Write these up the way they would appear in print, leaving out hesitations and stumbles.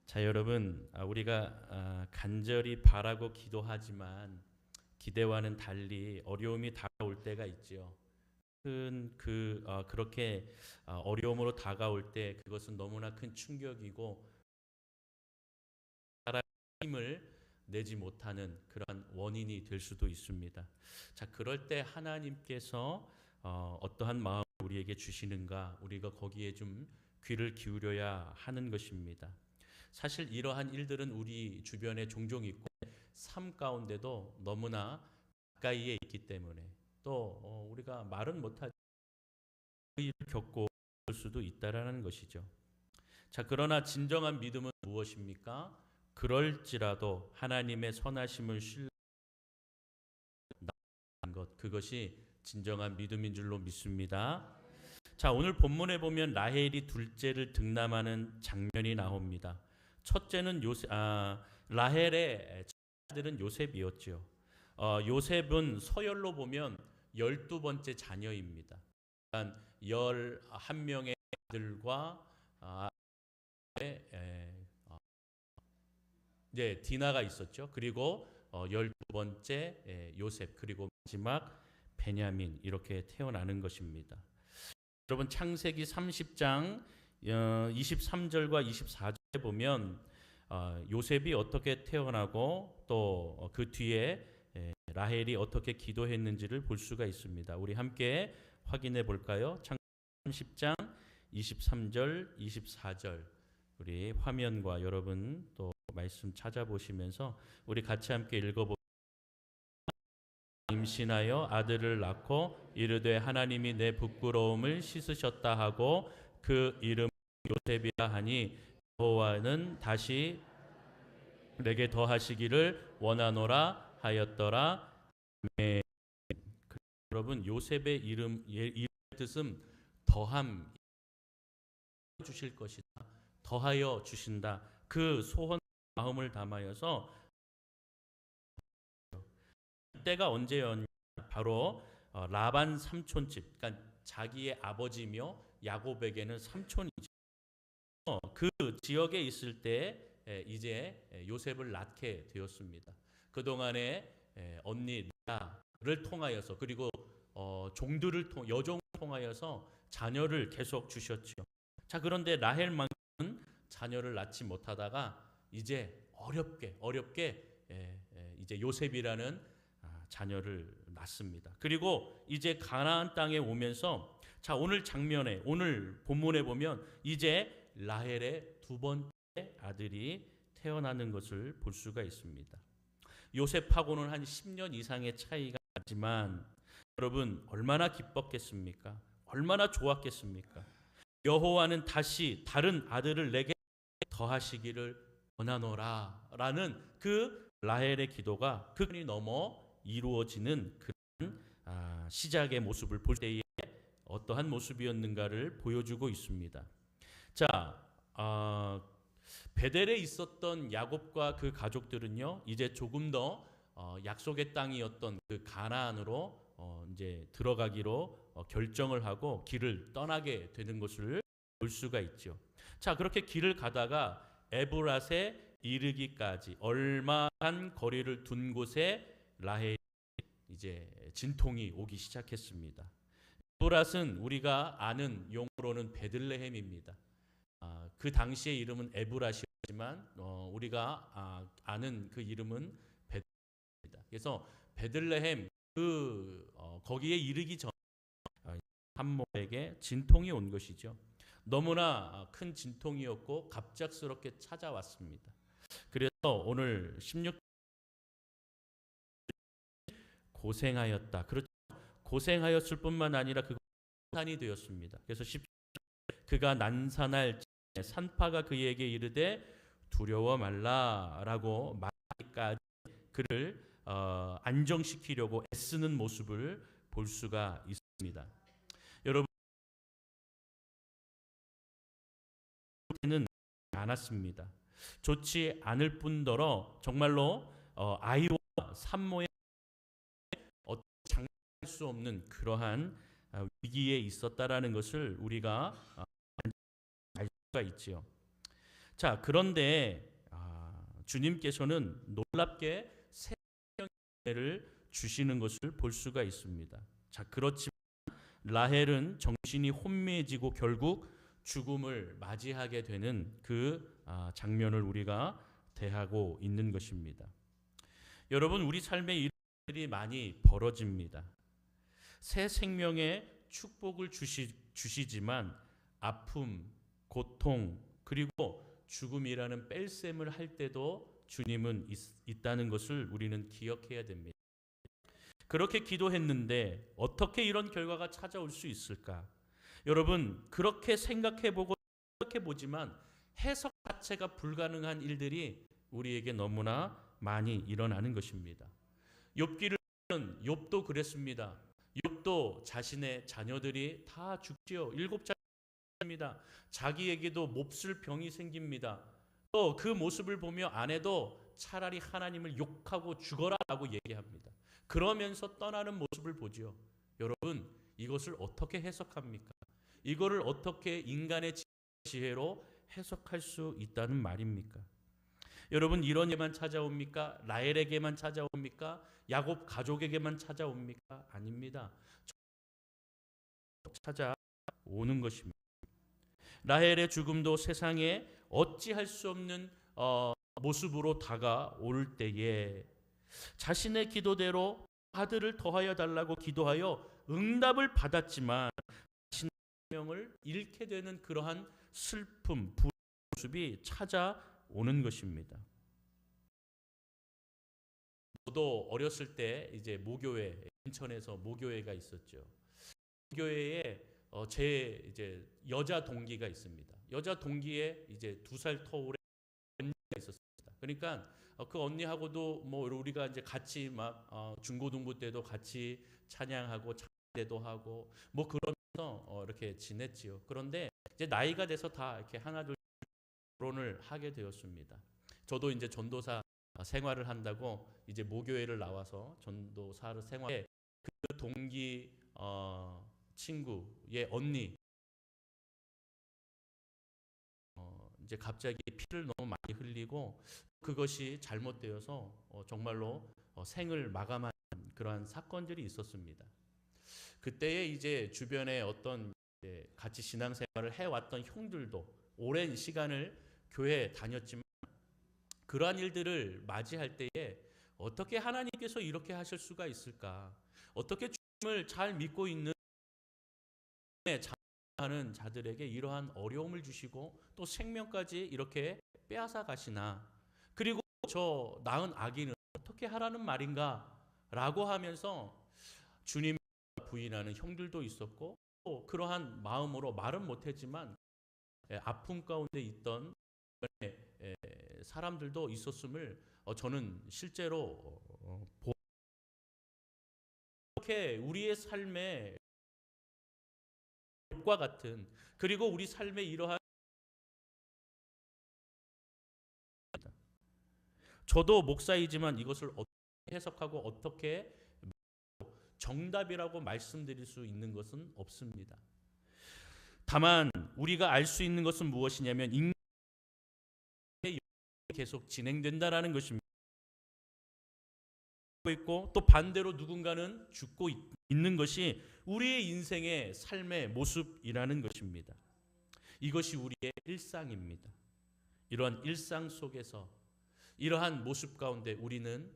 자, 여러분, 우리가 간절히 바라고 기도하지만 기대와는 달리 어려움이 다가올 때가 있죠. 그렇게 어려움으로 다가올 때 그것은 너무나 큰 충격이고 살아갈 힘을 내지 못하는 그러한 원인이 될 수도 있습니다. 자, 그럴 때 하나님께서 어떠한 마음을 우리에게 주시는가, 우리가 거기에 좀 귀를 기울여야 하는 것입니다. 사실 이러한 일들은 우리 주변에 종종 있고 삶 가운데도 너무나 가까이에 있기 때문에 또 우리가 말은 못하지 그 일을 겪고 올 수도 있다라는 것이죠. 자, 그러나 진정한 믿음은 무엇입니까? 그럴지라도 하나님의 선하심을 신뢰하는 것, 그것이 진정한 믿음인 줄로 믿습니다. 자, 오늘 본문에 보면 라헬이 둘째를 등남하는 장면이 나옵니다. 첫째는 라헬의 아들은 요셉이었죠. 요셉은 서열로 보면 12번째 자녀입니다. 11명의 아들과 디나가 있었죠. 그리고 12번째 요셉, 그리고 마지막 베냐민, 이렇게 태어나는 것입니다. 여러분, 창세기 30장 23절과 24절에 보면 요셉이 어떻게 태어나고 또 그 뒤에 라헬이 어떻게 기도했는지를 볼 수가 있습니다. 우리 함께 확인해 볼까요? 창세기 30장 23절, 24절. 우리 화면과 여러분 또 말씀 찾아보시면서 우리 같이 함께 읽어보. 임신하여 아들을 낳고 이르되 하나님이 내 부끄러움을 씻으셨다 하고 그 이름 요셉이라 하니 여호와는 다시 내게 더하시기를 원하노라 하였더라. 아멘. 여러분, 요셉의 이름의 뜻은 더함, 주실 것이다, 더하여 주신다, 그 소원 마음을 담아여서. 때가 언제였냐? 바로 라반 삼촌집, 그러니까 자기의 아버지며 야곱에게는 삼촌이죠. 그 지역에 있을 때 이제 요셉을 낳게 되었습니다. 그 동안에 언니 리아를 통하여서, 그리고 여종을 통하여서 자녀를 계속 주셨죠. 자, 그런데 라헬만은 자녀를 낳지 못하다가 이제 어렵게 이제 요셉이라는 자녀를 낳습니다. 그리고 이제 가나안 땅에 오면서, 자, 오늘 본문에 보면 이제 라헬의 두 번째 아들이 태어나는 것을 볼 수가 있습니다. 요셉하고는 한 10년 이상의 차이가 나지만 여러분, 얼마나 기뻤겠습니까? 얼마나 좋았겠습니까? 여호와는 다시 다른 아들을 내게 더하시기를 원하노라라는 그 라헬의 기도가 그 편이 넘어 이루어지는 그런 시작의 모습을 볼 때에 어떠한 모습이었는가를 보여주고 있습니다. 자, 베델에 있었던 야곱과 그 가족들은요, 이제 조금 더 약속의 땅이었던 그 가나안으로 이제 들어가기로 결정을 하고 길을 떠나게 되는 것을 볼 수가 있죠. 자, 그렇게 길을 가다가 에브랏에 이르기까지 얼마한 거리를 둔 곳에 라헬 이제 진통이 오기 시작했습니다. 에브랏은 우리가 아는 용어로는 베들레헴입니다. 그 당시의 이름은 에브랏이었지만 우리가 아는 그 이름은 베들레헴입니다. 그래서 베들레헴 거기에 이르기 전 산모에게 진통이 온 것이죠. 너무나 큰 진통이었고 갑작스럽게 찾아왔습니다. 그래서 오늘 16 고생하였다. 그렇죠. 고생하였을 뿐만 아니라 그가 난산이 되었습니다. 그래서 그가 난산할 산파가 그에게 이르되 두려워 말라라고 말하기까지 그를 안정시키려고 애쓰는 모습을 볼 수가 있습니다. 여러분, 는 않았습니다. 좋지 않을 뿐더러 정말로 아이와 산모의 장담할 수 없는 그러한 위기에 있었다라는 것을 우리가 알 수가 있지요. 자, 그런데 주님께서는 놀랍게 새 생명을 주시는 것을 볼 수가 있습니다. 자, 그렇지만 라헬은 정신이 혼미해지고 결국 죽음을 맞이하게 되는 그 장면을 우리가 대하고 있는 것입니다. 여러분, 우리 삶에 이런 일이 많이 벌어집니다. 새 생명의 축복을 주시지만 아픔, 고통, 그리고 죽음이라는 뺄셈을 할 때도 주님은 있다는 것을 우리는 기억해야 됩니다. 그렇게 기도했는데 어떻게 이런 결과가 찾아올 수 있을까? 여러분, 그렇게 생각해보고 생각해보지만 해석 자체가 불가능한 일들이 우리에게 너무나 많이 일어나는 것입니다. 욥기를 보면 욥도 그랬습니다. 욥도 자신의 자녀들이 다 죽지요. 7자입니다. 자기에게도 몹쓸 병이 생깁니다. 또 그 모습을 보며 아내도 차라리 하나님을 욕하고 죽어라라고 얘기합니다. 그러면서 떠나는 모습을 보지요. 여러분, 이것을 어떻게 해석합니까? 이거를 어떻게 인간의 지혜로 해석할 수 있다는 말입니까? 여러분, 이런 예만 찾아옵니까? 라헬에게만 찾아옵니까? 야곱 가족에게만 찾아옵니까? 아닙니다. 찾아오는 것입니다. 라헬의 죽음도 세상에 어찌할 수 없는 모습으로 다가올 때에 자신의 기도대로 아들을 더하여 달라고 기도하여 응답을 받았지만 자신의 생명을 잃게 되는 그러한 슬픔, 불의 모습이 찾아오는 것입니다. 저도 어렸을 때 이제 모교회, 인천에서 모교회가 있었죠. 모교회에 제 이제 여자 동기가 있습니다. 여자 동기에 이제 2살 터울의 언니가 있었습니다. 그러니까 그 언니하고도 뭐 우리가 이제 같이 막 중고등부 때도 같이 찬양하고 찬양대도 하고 뭐 그러면서 이렇게 지냈지요. 그런데 이제 나이가 돼서 다 이렇게 하나둘 결혼을 하게 되었습니다. 저도 이제 전도사 생활을 한다고 이제 모교회를 나와서 전도사를 생활해 그 동기 친구의 언니 이제 갑자기 피를 너무 많이 흘리고 그것이 잘못되어서 정말로 생을 마감한 그러한 사건들이 있었습니다. 그때에 이제 주변에 어떤 이제 같이 신앙생활을 해왔던 형들도 오랜 시간을 교회에 다녔지만 그러한 일들을 맞이할 때에 어떻게 하나님께서 이렇게 하실 수가 있을까? 어떻게 주님을 잘 믿고 있는 하는 자들에게 이러한 어려움을 주시고 또 생명까지 이렇게 빼앗아 가시나? 그리고 저 낳은 아기는 어떻게 하라는 말인가? 라고 하면서 주님 부인하는 형들도 있었고 또 그러한 마음으로 말은 못했지만 아픔 가운데 있던 사람들도 있었음을 저는 실제로 이렇게 우리의 삶에 과 같은 그리고 우리 삶에 이러한 저도 목사이지만 이것을 어떻게 해석하고 어떻게 정답이라고 말씀드릴 수 있는 것은 없습니다. 다만 우리가 알 수 있는 것은 무엇이냐면 인간의 계속 진행된다라는 것입니다. 있고 또 반대로 누군가는 죽고 있는 것이 우리의 인생의 삶의 모습이라는 것입니다. 이것이 우리의 일상입니다. 이러한 일상 속에서 이러한 모습 가운데 우리는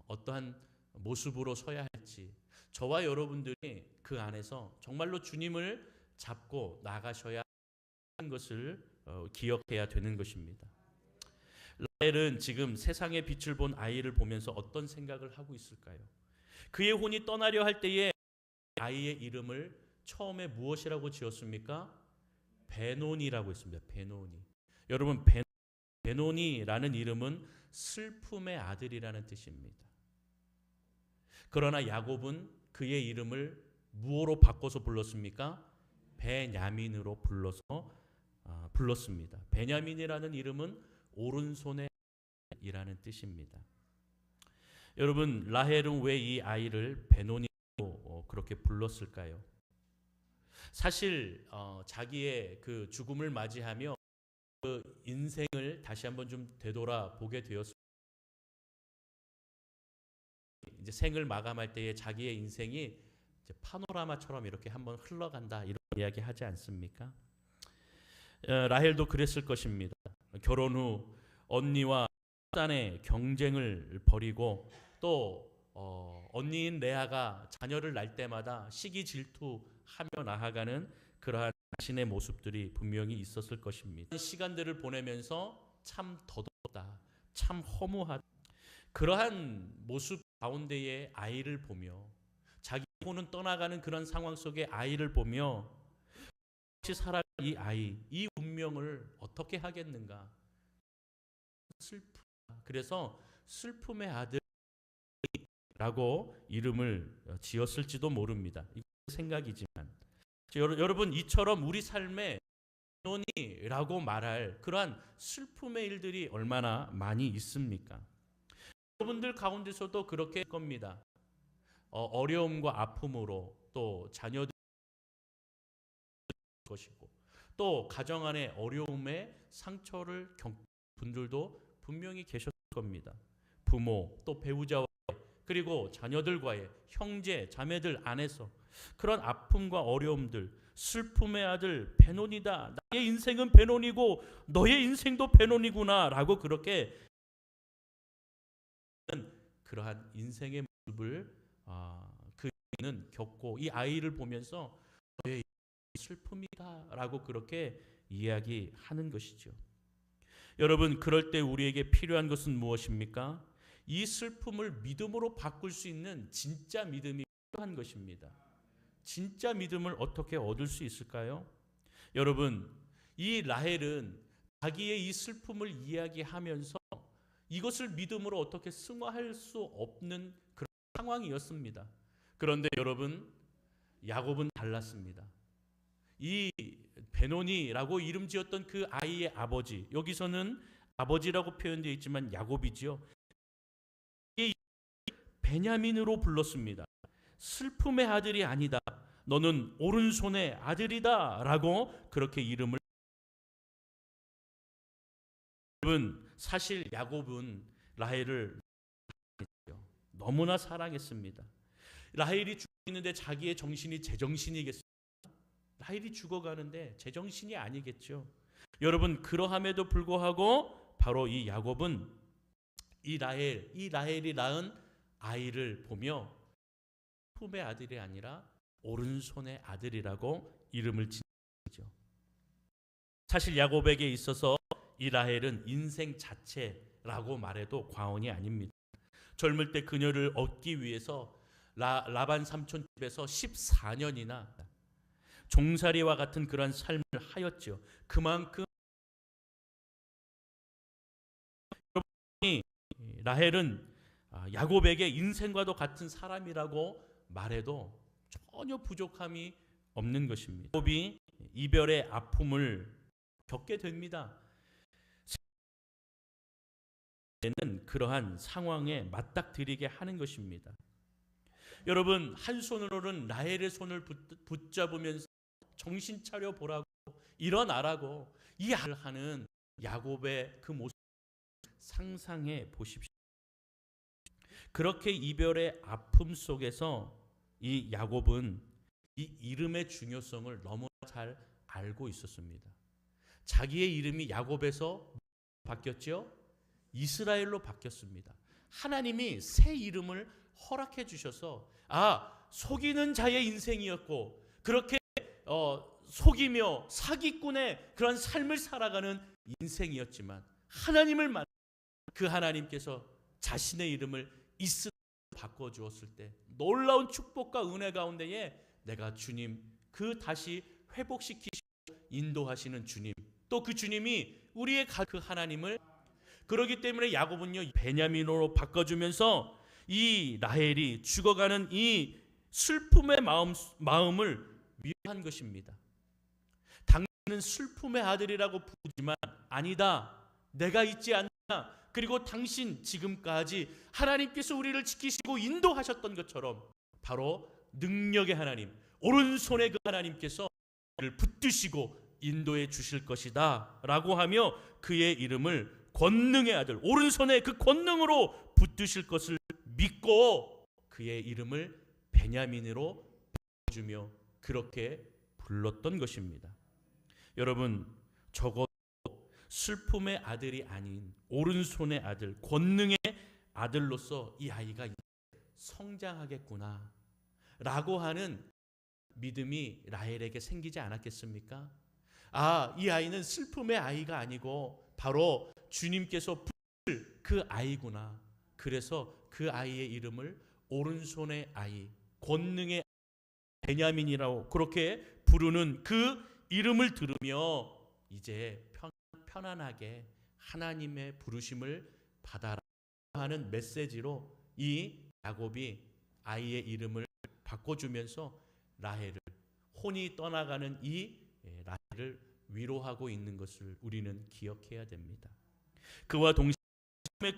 어떠한 모습으로 서야 할지 저와 여러분들이 그 안에서 정말로 주님을 잡고 나가셔야 하는 것을 기억해야 되는 것입니다. 라헬은 지금 세상의 빛을 본 아이를 보면서 어떤 생각을 하고 있을까요? 그의 혼이 떠나려 할 때에 아이의 이름을 처음에 무엇이라고 지었습니까? 베논이라고 했습니다. 베논이. 여러분, 베논이라는 이름은 슬픔의 아들이라는 뜻입니다. 그러나 야곱은 그의 이름을 무엇으로 바꿔서 불렀습니까? 베냐민으로 불렀습니다. 베냐민이라는 이름은 오른손의 이라는 뜻입니다. 여러분, 라헬은 왜 이 아이를 베논이라고 그렇게 불렀을까요? 사실 자기의 그 죽음을 맞이하며 그 인생을 다시 한번 좀 되돌아보게 되었습니다. 이제 생을 마감할 때에 자기의 인생이 이제 파노라마처럼 이렇게 한번 흘러간다 이런 이야기 하지 않습니까? 라헬도 그랬을 것입니다. 결혼 후 언니와 간의 경쟁을 벌이고 또 언니인 레아가 자녀를 낳을 때마다 시기 질투하며 나아가는 그러한 자신의 모습들이 분명히 있었을 것입니다. 시간들을 보내면서 참 더덥다, 참 허무하다. 그러한 모습 가운데에 아이를 보며 자기 부모는 떠나가는 그런 상황 속에 아이를 보며 같이 살아갈 이 아이, 이 운명을 어떻게 하겠는가? 슬프다. 그래서 슬픔의 아들이라고 이름을 지었을지도 모릅니다. 이거 생각이지만 여러분 이처럼 우리 삶에 변론이라고 말할 그러한 슬픔의 일들이 얼마나 많이 있습니까? 여러분들 가운데서도 그렇게 할 겁니다. 어려움과 아픔으로 또 자녀들 것이고 또 가정 안에 어려움에 상처를 겪는 분들도 분명히 계셨을 겁니다. 부모 또 배우자와 그리고 자녀들과의 형제 자매들 안에서 그런 아픔과 어려움들, 슬픔의 아들 베논이다. 나의 인생은 베논이고 너의 인생도 베논이구나라고 그렇게 그러한 인생의 모습을 그는 겪고 이 아이를 보면서 너의 슬픔이다라고 그렇게 이야기하는 것이죠. 여러분 그럴 때 우리에게 필요한 것은 무엇입니까? 이 슬픔을 믿음으로 바꿀 수 있는 진짜 믿음이 필요한 것입니다. 진짜 믿음을 어떻게 얻을 수 있을까요? 여러분 이 라헬은 자기의 이 슬픔을 이야기하면서 이것을 믿음으로 어떻게 승화할 수 없는 그런 상황이었습니다. 그런데 여러분 야곱은 달랐습니다. 이 베논이라고 이름 지었던 그 아이의 아버지, 여기서는 아버지라고 표현되어 있지만 야곱이지요. 베냐민으로 불렀습니다. 슬픔의 아들이 아니다. 너는 오른손의 아들이다 라고 그렇게 이름을. 사실 야곱은 라헬을 너무나 사랑했습니다. 라헬이 죽고 있는데 자기의 정신이 제정신이겠습니까? 라헬이 죽어가는데 제정신이 아니겠죠. 여러분 그러함에도 불구하고 바로 이 야곱은 이 라헬이 낳은 아이를 보며 품의 아들이 아니라 오른손의 아들이라고 이름을 짓죠. 사실 야곱에게 있어서 이 라헬은 인생 자체라고 말해도 과언이 아닙니다. 젊을 때 그녀를 얻기 위해서 라반 삼촌 집에서 14년이나 종살이와 같은 그런 삶을 하였죠. 그만큼 라헬은 야곱에게 인생과도 같은 사람이라고 말해도 전혀 부족함이 없는 것입니다. 야곱이 이별의 아픔을 겪게 됩니다. 는 그러한 상황에 맞닥뜨리게 하는 것입니다. 여러분 한 손으로는 라헬의 손을 붙잡으면서 정신 차려 보라고 일어나라고 이 말을 하는 야곱의 그 모습 상상해 보십시오. 그렇게 이별의 아픔 속에서 이 야곱은 이 이름의 중요성을 너무나 잘 알고 있었습니다. 자기의 이름이 야곱에서 바뀌었죠? 이스라엘로 바뀌었습니다. 하나님이 새 이름을 허락해 주셔서 속이는 자의 인생이었고 그렇게 속이며 사기꾼의 그런 삶을 살아가는 인생이었지만 하나님을 만나 그 하나님께서 자신의 이름을 이스라엘로 바꿔주었을 때 놀라운 축복과 은혜 가운데에 내가 주님 그 다시 회복시키시고 인도하시는 주님 또 그 주님이 우리의 그 하나님을 그러기 때문에 야곱은요 베냐민으로 바꿔주면서 이 라헬이 죽어가는 이 슬픔의 마음을 위로한 것입니다. 당신은 슬픔의 아들이라고 부르지만 아니다. 내가 있지 않나. 그리고 당신 지금까지 하나님께서 우리를 지키시고 인도하셨던 것처럼 바로 능력의 하나님 오른손에 그 하나님께서 우리를 붙드시고 인도해 주실 것이다 라고 하며 그의 이름을 권능의 아들, 오른손에 그 권능으로 붙드실 것을 믿고 그의 이름을 베냐민으로 주며 그렇게 불렀던 것입니다. 여러분, 적어도 슬픔의 아들이 아닌 오른손의 아들, 권능의 아들로서 이 아이가 성장하겠구나 라고 하는 믿음이 라헬에게 생기지 않았겠습니까? 이 아이는 슬픔의 아이가 아니고 바로 주님께서 부르실 그 아이구나. 그래서 그 아이의 이름을 오른손의 아이, 권능의 베냐민이라고 그렇게 부르는 그 이름을 들으며 이제 편안하게 하나님의 부르심을 받아라 하는 메시지로 이 야곱이 아이의 이름을 바꿔주면서 라헬을, 혼이 떠나가는 이 라헬을 위로하고 있는 것을 우리는 기억해야 됩니다. 그와 동시에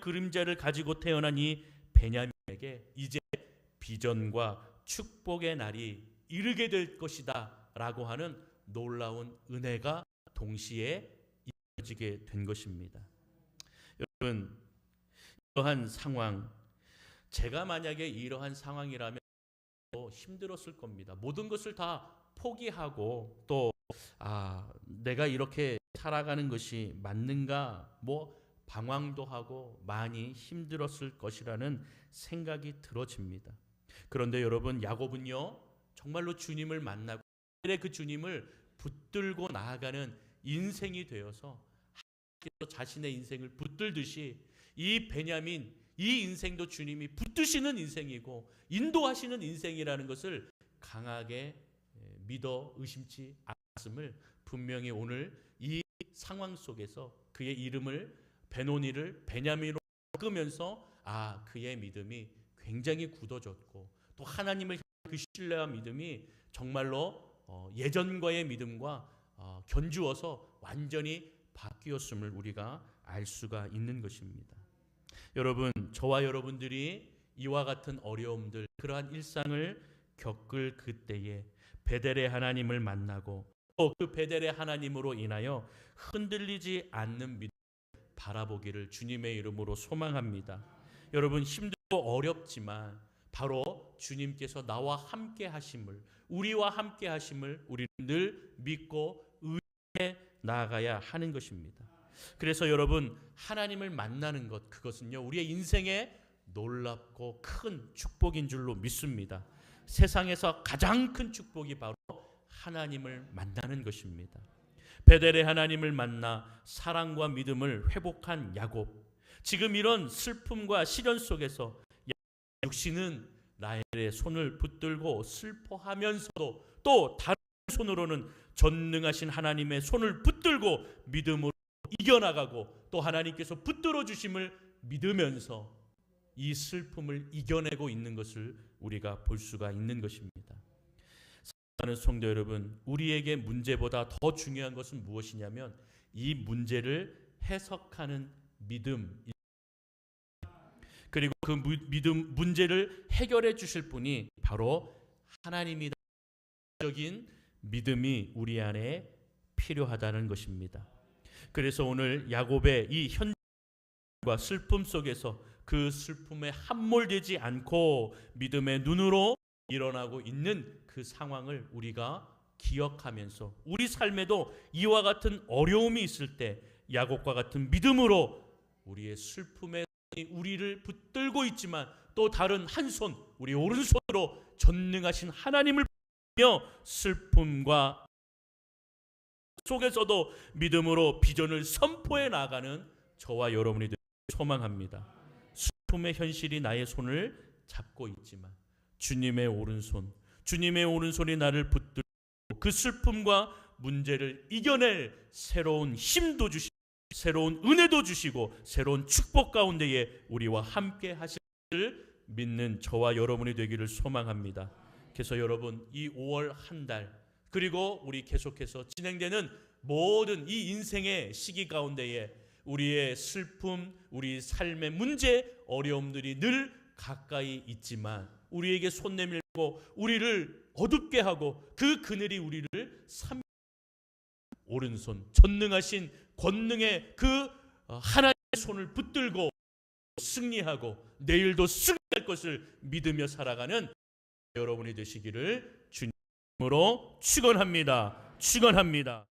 그림자를 가지고 태어난 이 베냐민에게 이제 비전과 축복의 날이 이르게 될 것이다 라고 하는 놀라운 은혜가 동시에 이루어지게 된 것입니다. 여러분, 이러한 상황, 제가 만약에 이러한 상황이라면 힘들었을 겁니다. 모든 것을 다 포기하고 또 내가 이렇게 살아가는 것이 맞는가 방황도 하고 많이 힘들었을 것이라는 생각이 들어집니다. 그런데 여러분, 야곱은요 정말로 주님을 만나고 그 주님을 붙들고 나아가는 인생이 되어서 자신의 인생을 붙들듯이 이 베냐민, 이 인생도 주님이 붙드시는 인생이고 인도하시는 인생이라는 것을 강하게 믿어 의심치 않았음을 분명히 오늘 이 상황 속에서 그의 이름을 베노니를 베냐민으로 바꾸면서 그의 믿음이 굉장히 굳어졌고 또 하나님을 향한 그 신뢰와 믿음이 정말로 예전과의 믿음과 견주어서 완전히 바뀌었음을 우리가 알 수가 있는 것입니다. 여러분, 저와 여러분들이 이와 같은 어려움들, 그러한 일상을 겪을 그때에 베델의 하나님을 만나고 또 그 베델의 하나님으로 인하여 흔들리지 않는 믿음 바라보기를 주님의 이름으로 소망합니다. 여러분, 힘들고 어렵지만 바로 주님께서 나와 함께 하심을, 우리와 함께 하심을 우리는 늘 믿고 의지해 나아가야 하는 것입니다. 그래서 여러분, 하나님을 만나는 것, 그것은요 우리의 인생에 놀랍고 큰 축복인 줄로 믿습니다. 세상에서 가장 큰 축복이 바로 하나님을 만나는 것입니다. 베델의 하나님을 만나 사랑과 믿음을 회복한 야곱, 지금 이런 슬픔과 시련 속에서 육신은 라헬의 손을 붙들고 슬퍼하면서도 또 다른 손으로는 전능하신 하나님의 손을 붙들고 믿음으로 이겨나가고 또 하나님께서 붙들어 주심을 믿으면서 이 슬픔을 이겨내고 있는 것을 우리가 볼 수가 있는 것입니다. 사랑하는 성도 여러분, 우리에게 문제보다 더 중요한 것은 무엇이냐면 이 문제를 해석하는 믿음, 그리고 그 믿음 문제를 해결해 주실 분이 바로 하나님이다. 적인 믿음이 우리 안에 필요하다는 것입니다. 그래서 오늘 야곱의 이 현장과 슬픔 속에서 그 슬픔에 함몰되지 않고 믿음의 눈으로 일어나고 있는 그 상황을 우리가 기억하면서 우리 삶에도 이와 같은 어려움이 있을 때 야곱과 같은 믿음으로 우리의 슬픔에 우리를 붙들고 있지만 또 다른 한 손, 우리 오른손으로 전능하신 하나님을 보며 슬픔과 속에서도 믿음으로 비전을 선포해 나가는 저와 여러분이 되기를 소망합니다. 슬픔의 현실이 나의 손을 잡고 있지만 주님의 오른손이 나를 붙들고 그 슬픔과 문제를 이겨낼 새로운 힘도 주시고 새로운 은혜도 주시고 새로운 축복 가운데에 우리와 함께 하실 믿는 저와 여러분이 되기를 소망합니다. 그래서 여러분, 이 5월 한 달 그리고 우리 계속해서 진행되는 모든 이 인생의 시기 가운데에 우리의 슬픔, 우리 삶의 문제, 어려움들이 늘 가까이 있지만 우리에게 손 내밀고 우리를 어둡게 하고 그 그늘이 우리를 오른손 전능하신 권능의 그 하나님의 손을 붙들고 승리하고 내일도 승리할 것을 믿으며 살아가는 여러분이 되시기를 주님으로 축원합니다. 축원합니다.